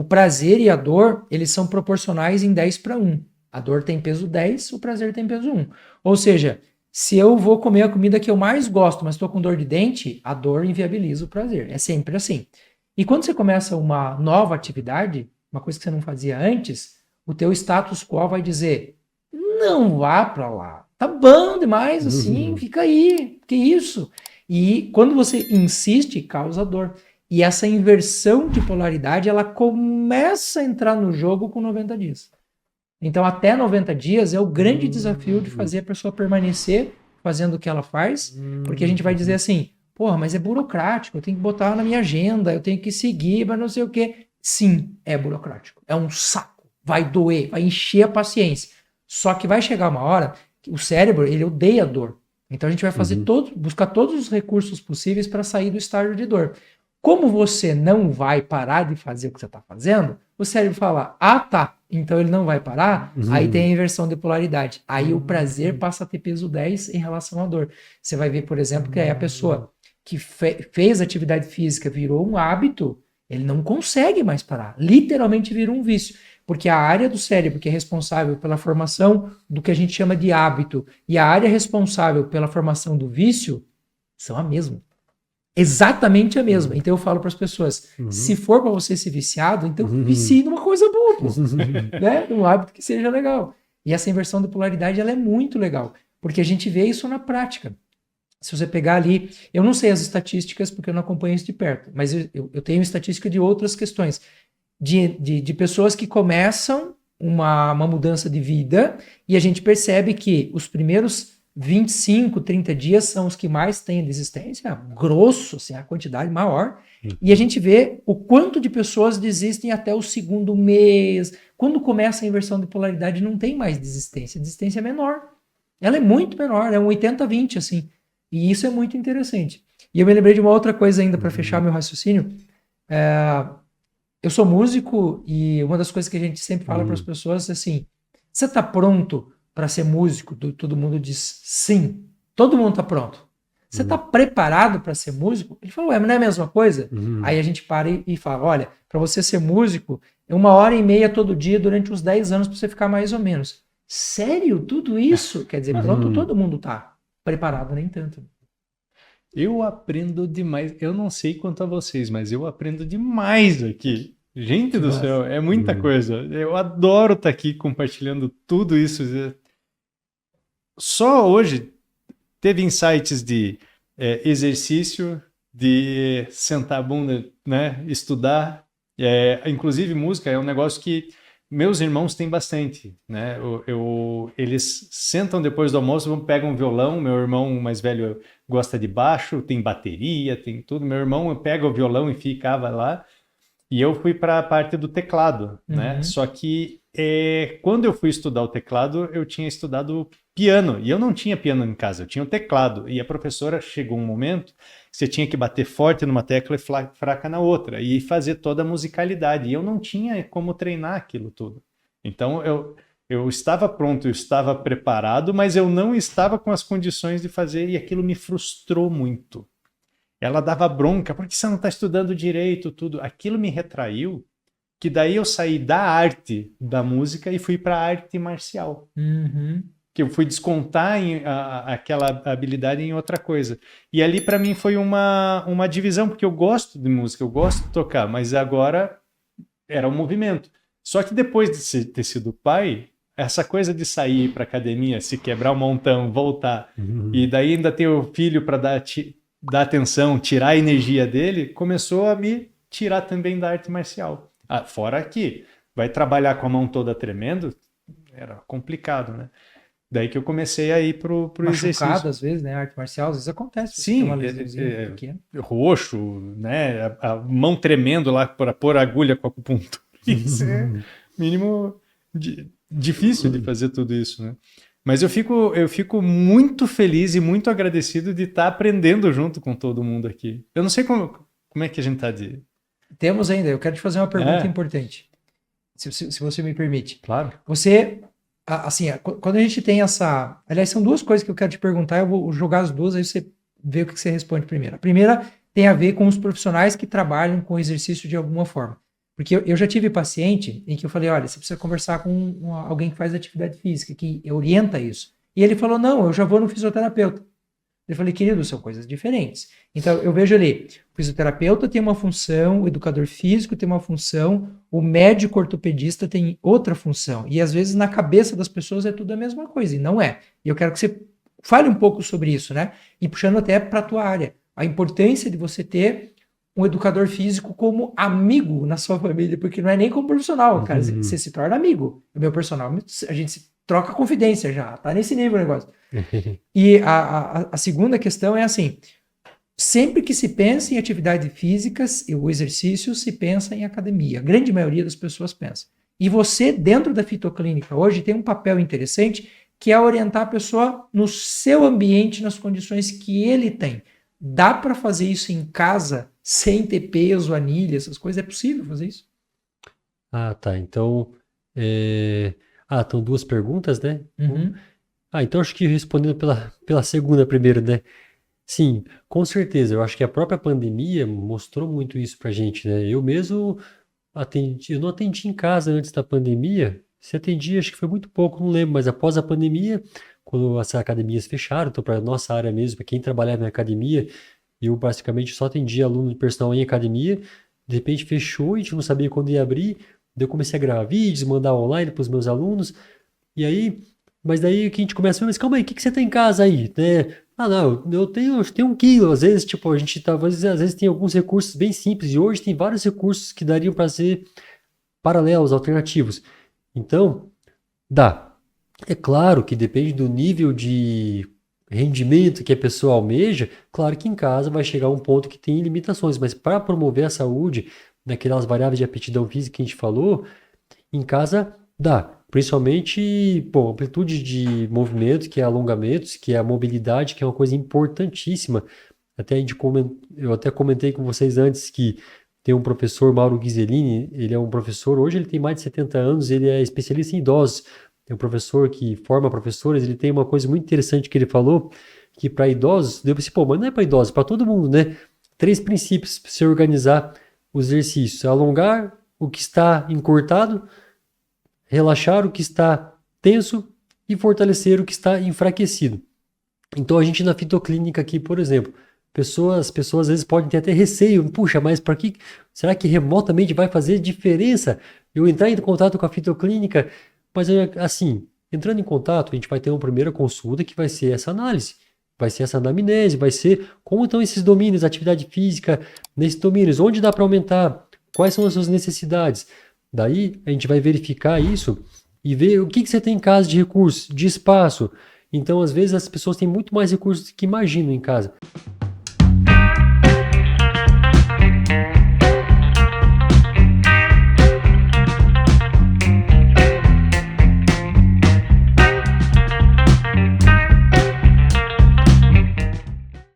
o prazer e a dor, eles são proporcionais em 10:1. A dor tem peso 10, o prazer tem peso 1. Ou seja, se eu vou comer a comida que eu mais gosto, mas estou com dor de dente, a dor inviabiliza o prazer. É sempre assim. E quando você começa uma nova atividade, uma coisa que você não fazia antes, o teu status quo vai dizer, não vá para lá. Tá bom demais assim, fica aí. Que isso? E quando você insiste, causa dor. E essa inversão de polaridade, ela começa a entrar no jogo com 90 dias. Então, até 90 dias é o grande desafio de fazer a pessoa permanecer fazendo o que ela faz, porque a gente vai dizer assim, porra, mas é burocrático, eu tenho que botar na minha agenda, eu tenho que seguir, mas não sei o quê. Sim, é burocrático. É um saco. Vai doer, vai encher a paciência. Só que vai chegar uma hora que o cérebro, ele odeia dor. Então, a gente vai fazer buscar todos os recursos possíveis para sair do estágio de dor. Como você não vai parar de fazer o que você está fazendo, o cérebro fala, ah, tá, então ele não vai parar, aí tem a inversão de polaridade. Aí o prazer passa a ter peso 10 em relação à dor. Você vai ver, por exemplo, que aí a pessoa que fez atividade física virou um hábito, ele não consegue mais parar. Literalmente vira um vício. Porque a área do cérebro que é responsável pela formação do que a gente chama de hábito e a área responsável pela formação do vício são a mesma. Exatamente a mesma. Então eu falo para as pessoas, se for para você ser viciado, então vicie numa coisa boa, pô. Né? Um hábito que seja legal. E essa inversão de polaridade, ela é muito legal, porque a gente vê isso na prática. Se você pegar ali, eu não sei as estatísticas, porque eu não acompanho isso de perto, mas eu tenho estatística de outras questões, de pessoas que começam uma mudança de vida, e a gente percebe que os primeiros 25, 30 dias são os que mais têm desistência, grosso, assim, a quantidade maior, e a gente vê o quanto de pessoas desistem até o segundo mês. Quando começa a inversão de polaridade, não tem mais desistência, a desistência é menor. Ela é muito menor, é um 80-20, assim, e isso é muito interessante. E eu me lembrei de uma outra coisa ainda para fechar meu raciocínio. Eu sou músico e uma das coisas que a gente sempre fala para as pessoas é assim, você está pronto para ser músico? Todo mundo diz sim. Todo mundo está pronto. Você está preparado para ser músico? Ele falou, mas não é a mesma coisa? Aí a gente para e fala, olha, para você ser músico, é 1h30 todo dia durante uns 10 anos para você ficar mais ou menos. Sério? Tudo isso? Quer dizer, pronto, todo mundo está preparado, nem tanto. Eu aprendo demais. Eu não sei quanto a vocês, mas eu aprendo demais aqui. Gente do céu, é muita coisa. Eu adoro estar aqui compartilhando tudo isso. Só hoje teve insights de exercício, de sentar a bunda, né, estudar. Inclusive música é um negócio que meus irmãos têm bastante, né? Eles sentam depois do almoço, pegam um violão. Meu irmão mais velho gosta de baixo, tem bateria, tem tudo. Meu irmão pega o violão e ficava lá. E eu fui para a parte do teclado, né? Só que quando eu fui estudar o teclado, eu tinha estudado piano. E eu não tinha piano em casa, eu tinha o teclado. E a professora chegou um momento que você tinha que bater forte numa tecla e fraca na outra. E fazer toda a musicalidade. E eu não tinha como treinar aquilo tudo. Então eu estava pronto, eu estava preparado, mas eu não estava com as condições de fazer. E aquilo me frustrou muito. Ela dava bronca, porque você não está estudando direito, tudo. Aquilo me retraiu, que daí eu saí da arte da música e fui para a arte marcial. Que eu fui descontar aquela habilidade em outra coisa. E ali para mim foi uma divisão, porque eu gosto de música, eu gosto de tocar, mas agora era um movimento. Só que depois de ter sido pai, essa coisa de sair para academia, se quebrar um montão, voltar, e daí ainda ter o filho para dar atenção, tirar a energia dele, começou a me tirar também da arte marcial. Fora que vai trabalhar com a mão toda tremendo, era complicado, né? Daí que eu comecei a ir pro exercício. Machucado, às vezes, né? Arte marcial, às vezes acontece. Sim, roxo, né? A mão tremendo lá para pôr a agulha com a acupuntura. Isso é mínimo difícil de fazer tudo isso, né? Mas eu fico muito feliz e muito agradecido de estar aprendendo junto com todo mundo aqui. Eu não sei como é que a gente está de... Temos ainda. Eu quero te fazer uma pergunta importante, se você me permite. Claro. Você, assim, quando a gente tem essa... Aliás, são duas coisas que eu quero te perguntar. Eu vou jogar as duas, aí você vê o que você responde primeiro. A primeira tem a ver com os profissionais que trabalham com exercício de alguma forma. Porque eu já tive paciente em que eu falei, olha, você precisa conversar com alguém que faz atividade física, que orienta isso. E ele falou, não, eu já vou no fisioterapeuta. Eu falei, querido, são coisas diferentes. Então, eu vejo ali, o fisioterapeuta tem uma função, o educador físico tem uma função, o médico ortopedista tem outra função. E, às vezes, na cabeça das pessoas é tudo a mesma coisa, e não é. E eu quero que você fale um pouco sobre isso, né? E puxando até para a tua área. A importância de você ter um educador físico como amigo na sua família, porque não é nem como profissional, cara. Você se torna amigo. O meu personal, a gente se troca confidência já, tá nesse nível o negócio. E a segunda questão é assim, sempre que se pensa em atividades físicas e o exercício, se pensa em academia. A grande maioria das pessoas pensa. E você, dentro da fitoclínica hoje, tem um papel interessante, que é orientar a pessoa no seu ambiente, nas condições que ele tem. Dá para fazer isso em casa, sem ter peso, anilha, essas coisas? É possível fazer isso? Ah, tá. Então, estão duas perguntas, né? Uhum. Então acho que respondendo pela segunda primeiro, né? Sim, com certeza. Eu acho que a própria pandemia mostrou muito isso pra gente, né? Eu mesmo eu não atendi em casa antes da pandemia. Se atendi, acho que foi muito pouco, não lembro, mas após a pandemia, quando as academias fecharam, então para nossa área mesmo, para quem trabalhava em academia, eu basicamente só atendia aluno de personal em academia, de repente fechou, a gente não sabia quando ia abrir, daí eu comecei a gravar vídeos, mandar online para os meus alunos, e aí, mas daí que a gente começa a ver, mas calma aí, o que você tem em casa aí, né? Ah, não, eu tenho 1 quilo, às vezes, tipo, a gente às vezes tem alguns recursos bem simples, e hoje tem vários recursos que dariam para ser paralelos, alternativos. Então, dá. É claro que depende do nível de rendimento que a pessoa almeja, claro que em casa vai chegar um ponto que tem limitações, mas para promover a saúde, naquelas variáveis de aptidão física que a gente falou, em casa dá. Principalmente, bom, amplitude de movimento, que é alongamentos, que é a mobilidade, que é uma coisa importantíssima. Eu até comentei com vocês antes que tem um professor, Mauro Ghiseline, ele é um professor, hoje ele tem mais de 70 anos, ele é especialista em idosos. É um professor que forma professores, ele tem uma coisa muito interessante que ele falou, que para idosos, eu pensei, pô, mas não é para idosos, para todo mundo, né? 3 princípios para você organizar os exercícios: alongar o que está encurtado, relaxar o que está tenso e fortalecer o que está enfraquecido. Então a gente na fitoclínica aqui, por exemplo, pessoas às vezes podem ter até receio, puxa, mas para que será que remotamente vai fazer diferença eu entrar em contato com a fitoclínica? Mas assim, entrando em contato, a gente vai ter uma primeira consulta que vai ser essa análise, vai ser essa anamnese, vai ser como estão esses domínios, atividade física, nesses domínios, onde dá para aumentar, quais são as suas necessidades. Daí a gente vai verificar isso e ver o que você tem em casa de recursos, de espaço. Então, às vezes, as pessoas têm muito mais recursos do que imaginam em casa.